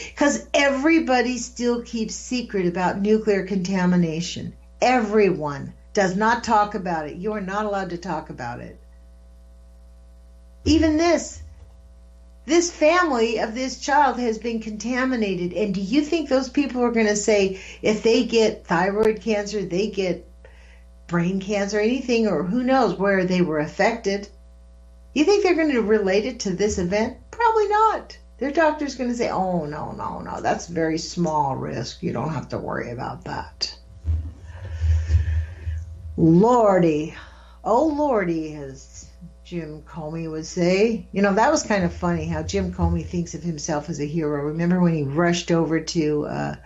Because everybody still keeps secret about nuclear contamination. Everyone does not talk about it. You are not allowed to talk about it. Even this family of this child has been contaminated. And do you think those people are going to say if they get thyroid cancer, they get brain cancer, anything, or who knows where they were affected? You think they're going to relate it to this event? Probably not. Their doctor's going to say, oh, no, that's very small risk. You don't have to worry about that. Lordy. Oh, Lordy, as Jim Comey would say. You know, that was kind of funny how Jim Comey thinks of himself as a hero. Remember when he rushed over to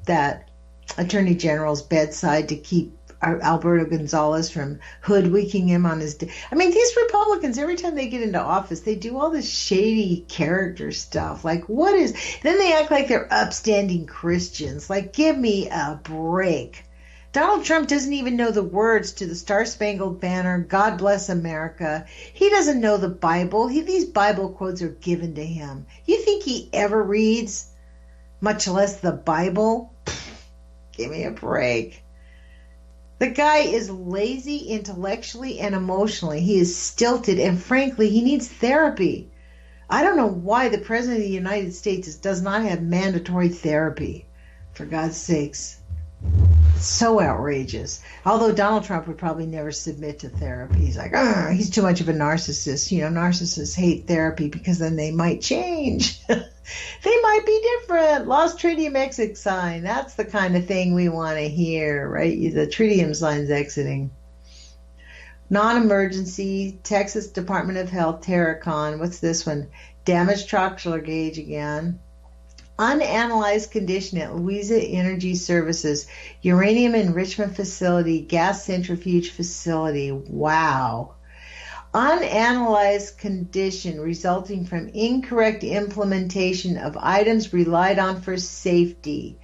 that Attorney General's bedside to keep Alberto Gonzalez from hoodwinking him on his I mean, these Republicans, every time they get into office, they do all this shady character stuff. Like, what is... Then they act like they're upstanding Christians. Like, give me a break. Donald Trump doesn't even know the words to the Star-Spangled Banner, God Bless America. He doesn't know the Bible. These Bible quotes are given to him. You think he ever reads, much less the Bible? Give me a break. The guy is lazy intellectually and emotionally. He is stilted, and frankly, he needs therapy. I don't know why the President of the United States does not have mandatory therapy, for God's sakes. So outrageous. Although Donald Trump would probably never submit to therapy. He's like, he's too much of a narcissist. You know, narcissists hate therapy because then they might change. They might be different. Lost tritium exit sign. That's the kind of thing we want to hear, right? The tritium sign's exiting. Non-emergency, Texas Department of Health, Terracon. What's this one? Damaged troxler gauge again. Unanalyzed condition at Louisa Energy Services, uranium enrichment facility, gas centrifuge facility. Wow. Unanalyzed condition resulting from incorrect implementation of items relied on for safety.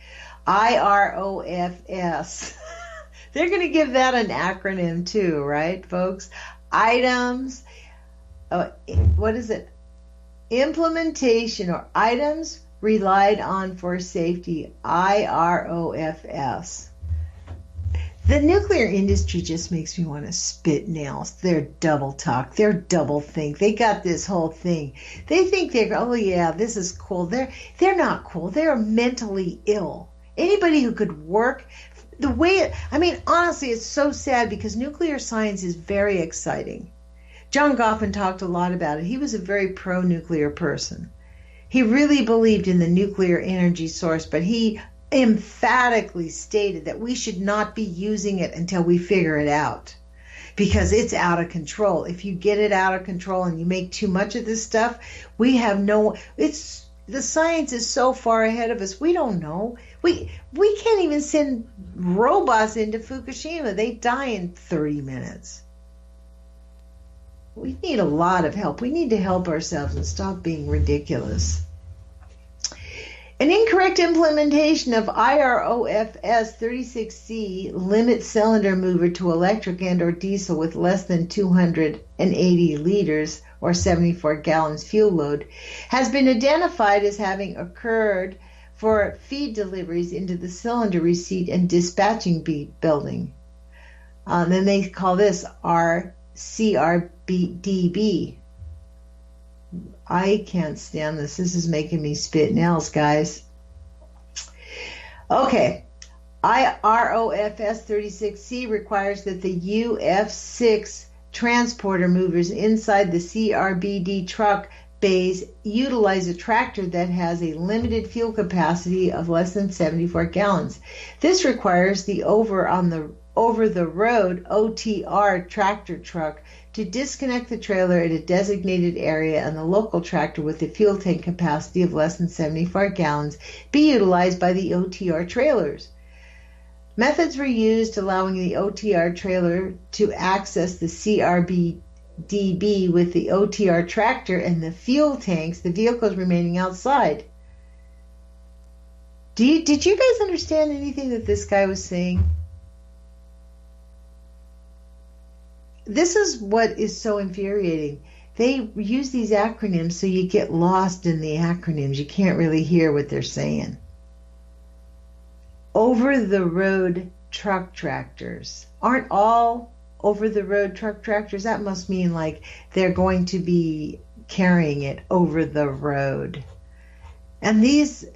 IROFS. They're going to give that an acronym too, right, folks? Items, what is it? Implementation or items relied on for safety, IROFS. The nuclear industry just makes me want to spit nails. They're double talk. They're double think. They got this whole thing. They think oh yeah, this is cool. They're not cool. They're mentally ill. Anybody who could work the way honestly, it's so sad because nuclear science is very exciting. John Goffin talked a lot about it. He was a very pro-nuclear person. He really believed in the nuclear energy source, but he emphatically stated that we should not be using it until we figure it out because it's out of control. If you get it out of control and you make too much of this stuff, the science is so far ahead of us. We don't know. We can't even send robots into Fukushima. They die in 30 minutes. We need a lot of help. We need to help ourselves and stop being ridiculous. An incorrect implementation of IROFS 36C limits cylinder mover to electric and or diesel with less than 280 liters or 74 gallons fuel load has been identified as having occurred for feed deliveries into the cylinder receipt and dispatching building. Then they call this CRBDB. I can't stand this. This is making me spit nails, guys. Okay. IROFS 36C requires that the UF6 transporter movers inside the CRBD truck bays utilize a tractor that has a limited fuel capacity of less than 74 gallons. This requires the over-the-road OTR tractor truck to disconnect the trailer at a designated area and the local tractor with a fuel tank capacity of less than 74 gallons be utilized by the OTR trailers. Methods were used allowing the OTR trailer to access the CRBDB with the OTR tractor and the fuel tanks, the vehicles remaining outside. Did you guys understand anything that this guy was saying? This is what is so infuriating. They use these acronyms so you get lost in the acronyms. You can't really hear what they're saying. Over-the-road truck tractors. Aren't all over-the-road truck tractors? That must mean like they're going to be carrying it over the road. And these,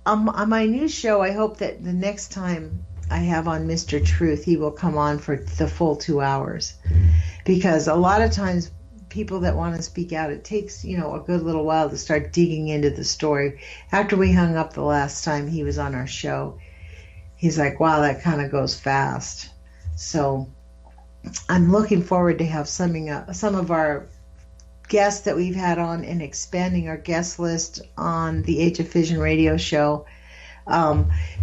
on my new show, I hope that the next time I have on Mr. Truth, he will come on for the full 2 hours, because a lot of times people that want to speak out, it takes, a good little while to start digging into the story. After we hung up the last time he was on our show, he's like, wow, that kind of goes fast. So I'm looking forward to have some of our guests that we've had on and expanding our guest list on the Age of Fission radio show.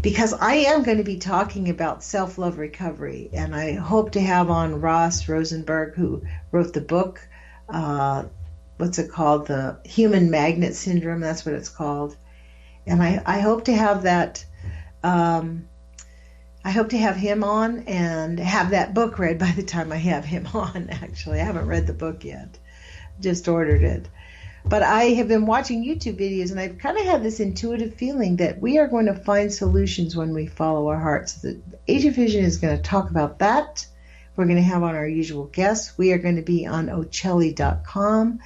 Because I am going to be talking about self-love recovery, and I hope to have on Ross Rosenberg, who wrote the book, what's it called? The Human Magnet Syndrome, that's what it's called. And I hope to have that, I hope to have him on and have that book read by the time I have him on, actually. I haven't read the book yet, just ordered it. But I have been watching YouTube videos, and I've kind of had this intuitive feeling that we are going to find solutions when we follow our hearts. The Age of Vision is going to talk about that. We're going to have on our usual guests. We are going to be on Ochelli.com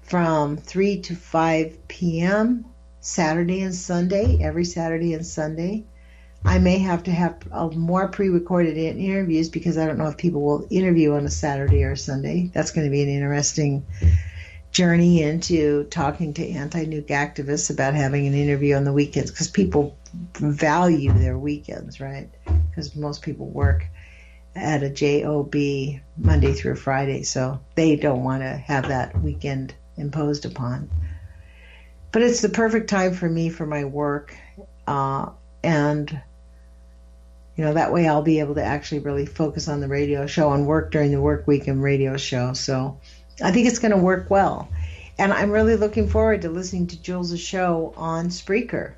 from 3 to 5 p.m. Saturday and Sunday, every Saturday and Sunday. I may have to have more pre-recorded interviews because I don't know if people will interview on a Saturday or a Sunday. That's going to be an interesting journey into talking to anti-nuke activists about having an interview on the weekends, because people value their weekends, right? Because most people work at a job Monday through Friday, so they don't want to have that weekend imposed upon. But it's the perfect time for me for my work, and that way I'll be able to actually really focus on the radio show and work during the work week and radio show. So I think it's going to work well. And I'm really looking forward to listening to Jules' show on Spreaker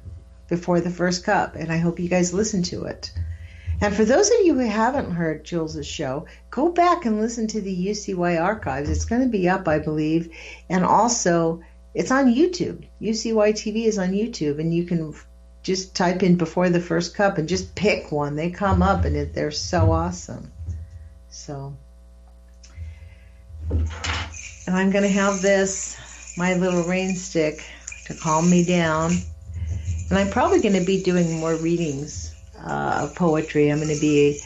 before the first cup. And I hope you guys listen to it. And for those of you who haven't heard Jules' show, go back and listen to the UCY archives. It's going to be up, I believe. And also, it's on YouTube. UCY TV is on YouTube. And you can just type in before the first cup and just pick one. They come up and they're so awesome. So... and I'm going to have this, my little rain stick, to calm me down. And I'm probably going to be doing more readings of poetry. I'm going to be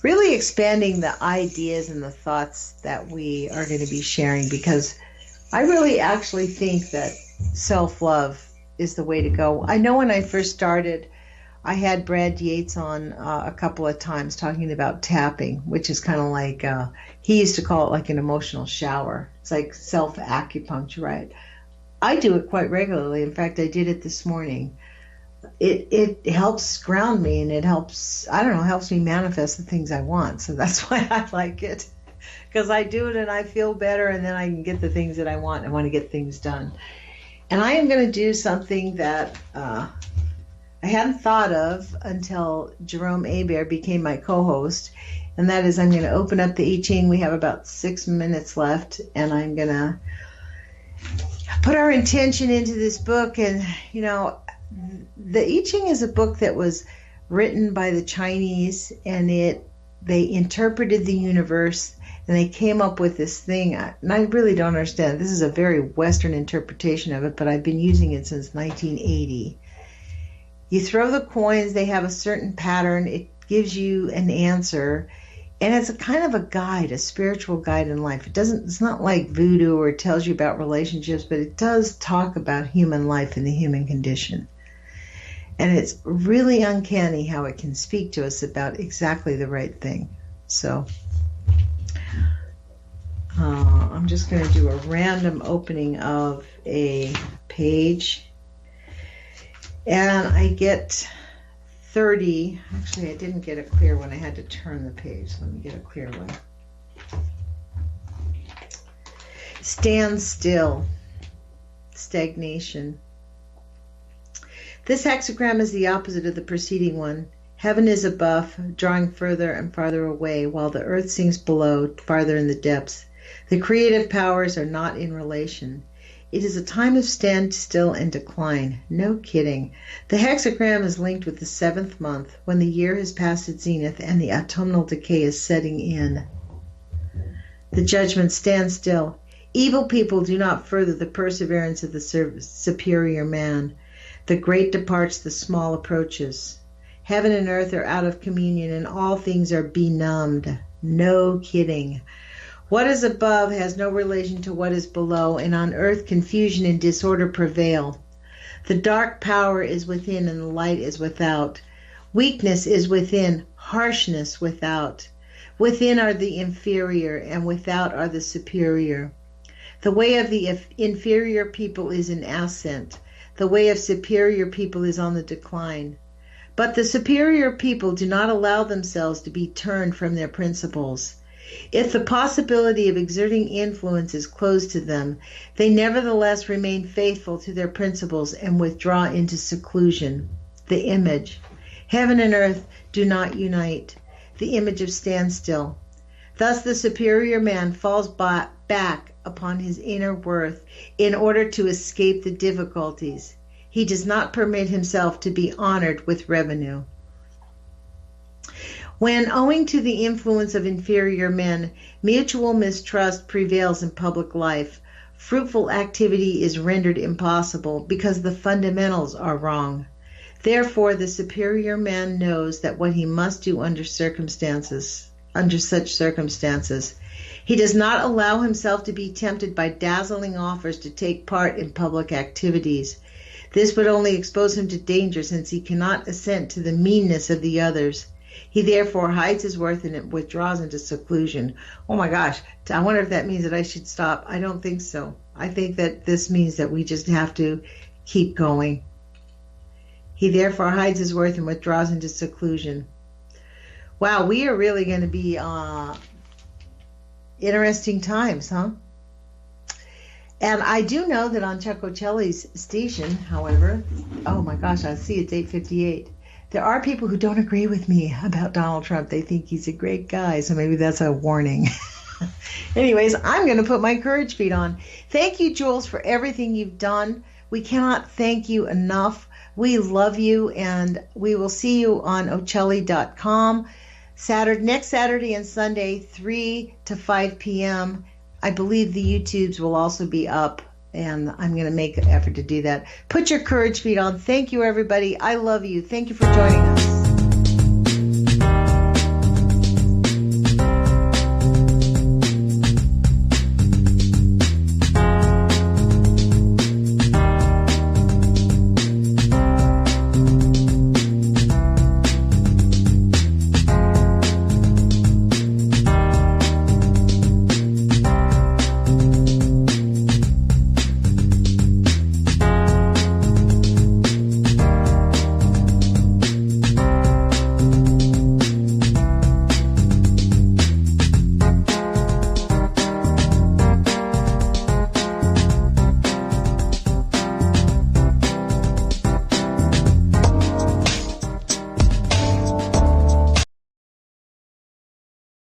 really expanding the ideas and the thoughts that we are going to be sharing, because I really actually think that self-love is the way to go. I know when I first started, I had Brad Yates on a couple of times talking about tapping, which is kind of like, he used to call it like an emotional shower. It's like self-acupuncture, right? I do it quite regularly. In fact, I did it this morning. It helps ground me, and it helps, helps me manifest the things I want. So that's why I like it. because I do it and I feel better, and then I can get the things that I want. I want to get things done. And I am going to do something that I hadn't thought of until Jerome Hebert became my co-host, and that is I'm going to open up the I Ching. We have about 6 minutes left, and I'm going to put our intention into this book. And, you know, the I Ching is a book that was written by the Chinese, and they interpreted the universe, and they came up with this thing, and I really don't understand. This is a very Western interpretation of it, but I've been using it since 1980. You throw the coins, they have a certain pattern, it gives you an answer, and it's a kind of a guide, a spiritual guide in life. It's not like voodoo or it tells you about relationships, but it does talk about human life and the human condition. And it's really uncanny how it can speak to us about exactly the right thing. So I'm just going to do a random opening of a page. And I get 30. Actually, I didn't get a clear one. I had to turn the page. Let me get a clear one. Stand still. Stagnation. This hexagram is the opposite of the preceding one. Heaven is above, drawing further and farther away, while the earth sinks below, farther in the depths. The creative powers are not in relation. It is a time of standstill and decline. No kidding. The hexagram is linked with the 7th month, when the year has passed its zenith and the autumnal decay is setting in. The judgment stands still. Evil people do not further the perseverance of the superior man. The great departs, the small approaches. Heaven and earth are out of communion, and all things are benumbed. No kidding. What is above has no relation to what is below, and on earth confusion and disorder prevail. The dark power is within, and the light is without. Weakness is within, harshness without. Within are the inferior, and without are the superior. The way of the inferior people is in ascent. The way of superior people is on the decline. But the superior people do not allow themselves to be turned from their principles. If the possibility of exerting influence is closed to them, they nevertheless remain faithful to their principles and withdraw into seclusion. The image. Heaven and earth do not unite. The image of standstill. Thus the superior man falls back upon his inner worth in order to escape the difficulties. He does not permit himself to be honored with revenue. When, owing to the influence of inferior men, mutual mistrust prevails in public life, fruitful activity is rendered impossible because the fundamentals are wrong. Therefore, the superior man knows that what he must do under such circumstances. He does not allow himself to be tempted by dazzling offers to take part in public activities. This would only expose him to danger, since he cannot assent to the meanness of the others. He therefore hides his worth and withdraws into seclusion. Oh my gosh, I wonder if that means that I should stop. I don't think so. I think that this means that we just have to keep going. He therefore hides his worth and withdraws into seclusion. Wow, we are really going to be interesting times, huh? And I do know that on Chuck Ocelli's station, however, oh my gosh, I see it's 8:58. There are people who don't agree with me about Donald Trump. They think he's a great guy, so maybe that's a warning. Anyways, I'm going to put my courage feet on. Thank you, Jules, for everything you've done. We cannot thank you enough. We love you, and we will see you on Ocelli.com next Saturday and Sunday, 3 to 5 p.m. I believe the YouTubes will also be up, and I'm going to make an effort to do that. Put your courage feet on. Thank you, everybody. I love you. Thank you for joining us.